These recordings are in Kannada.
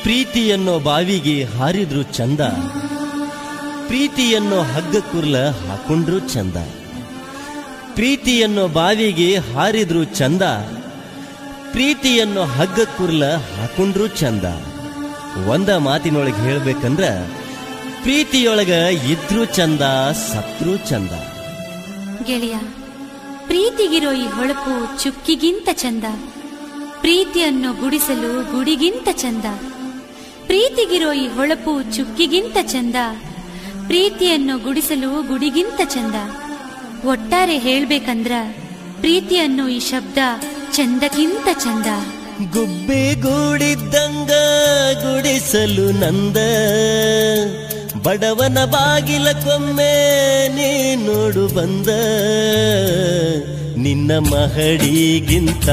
ಪ್ರೀತಿಯನ್ನೋ ಬಾವಿಗೆ ಹಾರಿದ್ರು ಚಂದ, ಪ್ರೀತಿಯನ್ನೋ ಹಗ್ಗ ಕುರ್ಲ ಹಾಕೊಂಡ್ರು ಚಂದ. ಪ್ರೀತಿಯನ್ನೋ ಬಾವಿಗೆ ಹಾರಿದ್ರು ಚಂದ, ಪ್ರೀತಿಯನ್ನೋ ಹಗ್ಗ ಕುರ್ಲ ಹಾಕೊಂಡ್ರು ಚಂದ. ಒಂದ ಮಾತಿನೊಳಗೆ ಹೇಳ್ಬೇಕಂದ್ರ ಪ್ರೀತಿಯೊಳಗ ಇದ್ರು ಚಂದ, ಸತ್ರು ಚಂದ. ಗೆಳೆಯ, ಪ್ರೀತಿಗಿರೋ ಈ ಹೊಳಪು ಚುಕ್ಕಿಗಿಂತ ಚಂದ, ಪ್ರೀತಿಯನ್ನು ಗುಡಿಸಲು ಗುಡಿಗಿಂತ ಚಂದ. ಪ್ರೀತಿಗಿರೋ ಈ ಹೊಳಪು ಚುಕ್ಕಿಗಿಂತ ಚಂದ, ಪ್ರೀತಿಯನ್ನು ಗುಡಿಸಲು ಗುಡಿಗಿಂತ ಚಂದ. ಒಟ್ಟಾರೆ ಹೇಳ್ಬೇಕಂದ್ರ ಪ್ರೀತಿಯನ್ನು ಈ ಶಬ್ದ ಚಂದಕ್ಕಿಂತ ಚಂದ. ಗುಬ್ಬಿ ಗೂಡಿದ್ದಂಗ ಗುಡಿಸಲು ನಂದ, ಬಡವನ ಬಾಗಿಲ ಕೊಮ್ಮೆ ನೀ ನೋಡು ಬಂದ. ನಿನ್ನ ಮಹಡಿಗಿಂತ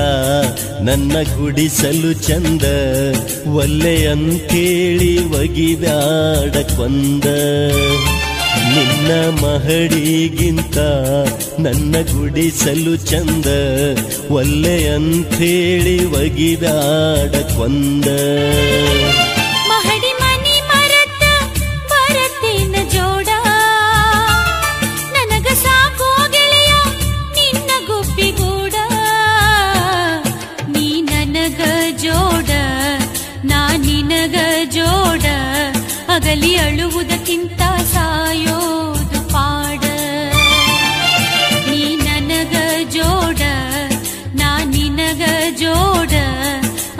ನನ್ನ ಗುಡಿಸಲು ಚಂದ, ಒಲ್ಲೆ ಅಂತೇಳಿ ಒಗಿಬ್ಯಾಡ ಕೊಂದ. ನಿನ್ನ ಮಹಡಿಗಿಂತ ನನ್ನ ಗುಡಿಸಲು ಚಂದ, ಒಲ್ಲೆ ಅಂಥೇಳಿ ಒಗಿಬ್ಯಾಡ ಕೊಂದ. ಮಹಡಿ ಮನಿ ಮರತ ಬರತೇನ ಜೋಡ, ನನಗ ಸಾಕೋ ಗೆಳೆಯ ನಿನ್ನ ಗುಬ್ಬಿಗೂಡ. ನೀ ನನಗ ಜೋಡ, ನಾ ನಿನಗ ಜೋಡ, ಅಗಲಿ ಅಳುವುದಕ್ಕಿಂತ ಸಾಯೋದು ಪಾಡ. ನೀ ನನಗ ಜೋಡ, ನಾ ನಿನಗ ಜೋಡ,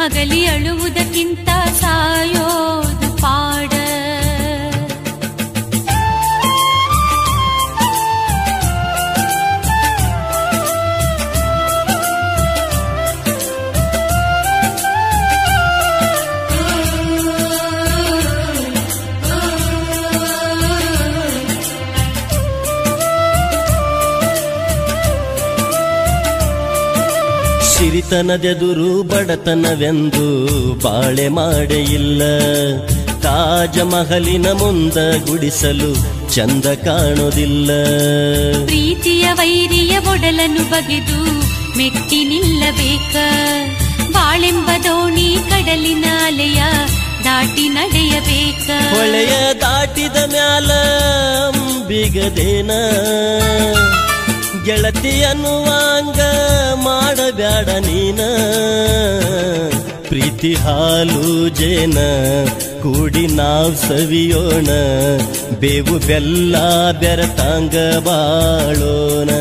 ಅಗಲಿ ಅಳುವುದಕ್ಕಿಂತ ಸಾಯೋದು ಪಾಡ. ಸಿರಿತನದೆದುರು ಬಡತನವೆಂದು ಬಾಳೆ ಮಾಡೆ ಇಲ್ಲ, ತಾಜ ಮಹಲಿನ ಮುಂದ ಗುಡಿಸಲು ಚಂದ ಕಾಣೋದಿಲ್ಲ. ಪ್ರೀತಿಯ ವೈರಿಯ ಒಡಲನ್ನು ಬಗೆದು ಮೆಟ್ಟಿ ನಿಲ್ಲಬೇಕ, ಬಾಳೆಂಬ ದೋಣಿ ಕಡಲಿನ ಅಲೆಯ ದಾಟಿ ನಡೆಯಬೇಕ. ಹೊಳೆಯ ದಾಟಿದ ಮ್ಯಾಲ ಅಂಬಿಗದೇನ, ಗೆಳತಿ ಅನ್ನುವಾಂಗ ಮಾಡಬ್ಯಾಡ ನೀನ. ಪ್ರೀತಿ ಹಾಲು ಜೇನ ಕೂಡಿ ನಾವ್ ಸವಿಯೋಣ, ಬೇವು ಬೆಲ್ಲ ಬೆರತಾಂಗ ಬಾಳೋಣ.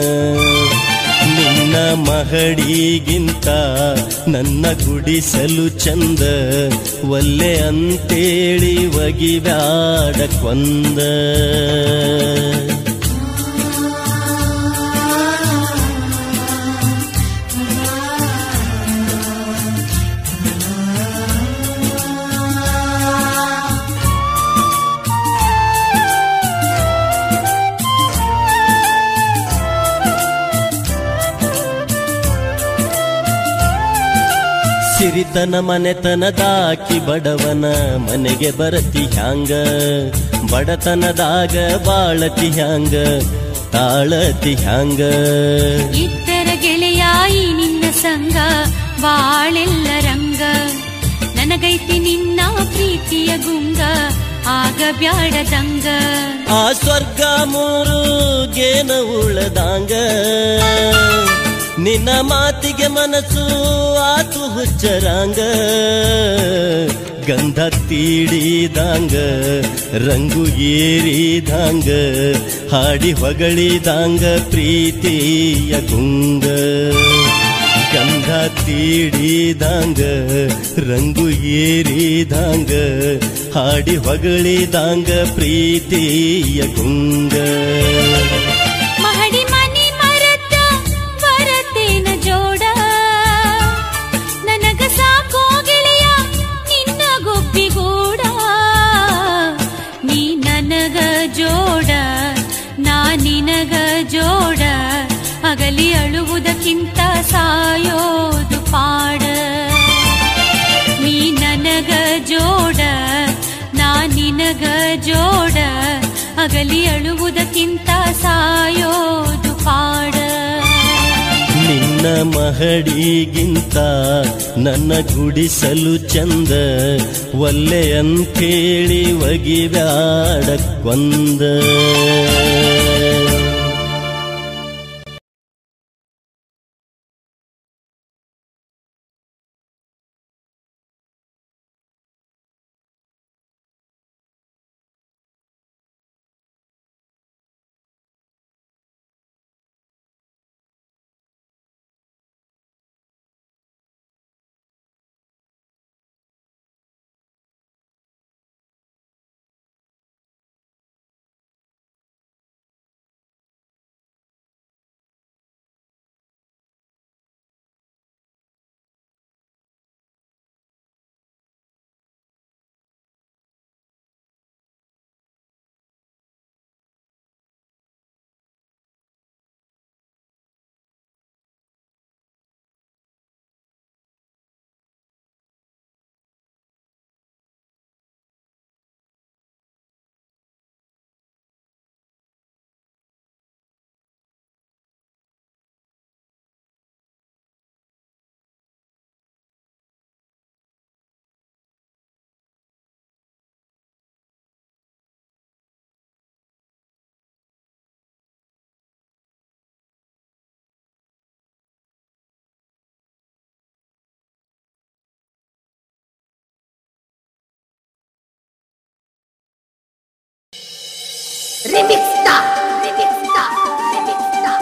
ನಿನ್ನ ಮಹಡಿಗಿಂತ ನನ್ನ ಗುಡಿಸಲು ಚಂದ, ಒಲ್ಲೆ ಅಂತೇಳಿ ಒಗಿಬ್ಯಾಡ ಕೊಂದ. ಸಿರಿತನ ಮನೆತನದಾಕಿ ಬಡವನ ಮನೆಗೆ ಬರತಿ ಹ್ಯಾಂಗ, ಬಡತನದಾಗ ಬಾಳತಿ ಹ್ಯಾಂಗ, ತಾಳತಿ ಹ್ಯಾಂಗ. ಇದ್ದರ ಗೆಳೆಯಾಯಿ ನಿನ್ನ ಸಂಗ ಬಾಳೆಲ್ಲ ರಂಗ, ನನಗೈತಿ ನಿನ್ನ ಪ್ರೀತಿಯ ಗುಂಗ, ಆಗ ಬ್ಯಾಡದಂಗ. ಆ ಸ್ವರ್ಗ ಮೂರು ಗೇನ ಉಳದಂಗ, ನಿನ್ನ ಮಾತಿಗೆ ಮನಸ್ಸು ಆತು ಹುಚ್ಚರಂಗ. ಗಂಧ ತೀಡಿದಂಗ ರಂಗು ಏರಿದಂಗ, ಹಾಡಿ ಹೊಗಳಿದಂಗ ಪ್ರೀತಿಯ ಗುಂಗ. ಗಂಧ ತೀಡಿದಂಗ ರಂಗು ಏರಿದಂಗ, ಹಾಡಿ ಹೊಗಳಿದಂಗ ಪ್ರೀತಿಯ ಗುಂಗ. ಮಹಡಿ ಮನಿ ಮರತ ಬರತೇನ ಜೋಡ, ನನಗ ಸಾಕೋ ಗೆಳೆಯ ನಿನ್ನ ಗುಬ್ಬಿಗೂಡ. ನೀ ನನಗ ಜೋಡ, ನಾ ನಿನಗ ಜೋಡ, ಅಗಲಿ ಅಳುವುದಕ್ಕಿಂತ ಸಾಯೋದು ಪಾಡ. ನೀ ನನಗ ಜೋಡ, ನಾ ನಿನಗ ಜೋಡ, ಅಗಲಿ ಅಳುವುದಕ್ಕಿಂತ ಸಾಯೋದು ಪಾಡ. ನಿನ್ನ ನಿನ್ನ ಮಹಡಿಗಿಂತ ನನ್ನ ಗುಡಿಸಲು ಚಂದ ಒಲ್ಲೆ ಅಂಥೇಳಿ ಒಗಿಬ್ಯಾಡ ಕೊಂದ Remix Star, Remix Star, Remix Star,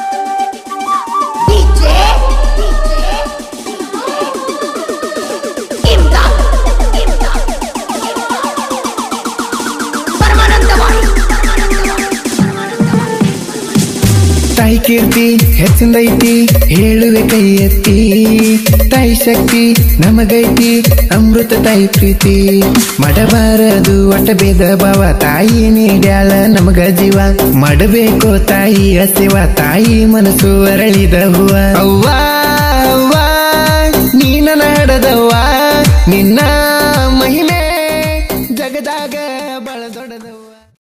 DJ, Imdad, Paramanandavai. ತಾಯಿ ಕೀರ್ತಿ ಹೆಚ್ಚಿಂದೈತಿ ಹೇಳುವೆ ಕೈ ಎತ್ತಿ ತಾಯಿ ಶಕ್ತಿ ನಮಗೈತಿ ಅಮೃತ ತಾಯಿ ಪ್ರೀತಿ ಮಾಡಬಾರದು ಒಟ್ಟ ಭೇದ ಭಾವ ತಾಯಿ ನೀಡ್ಯಾಳ ನಮಗ ಜೀವ ಮಾಡಬೇಕು ತಾಯಿ ಹಸಿವ ತಾಯಿ ಮನಸ್ಸು ಅರಳಿದ ಹೂವ ಅವ್ವ ಅವ್ವ ನೀನ ನಾಡದವ್ವ ನಿನ್ನ ಮಹಿಮೆ ಜಗದಾಗ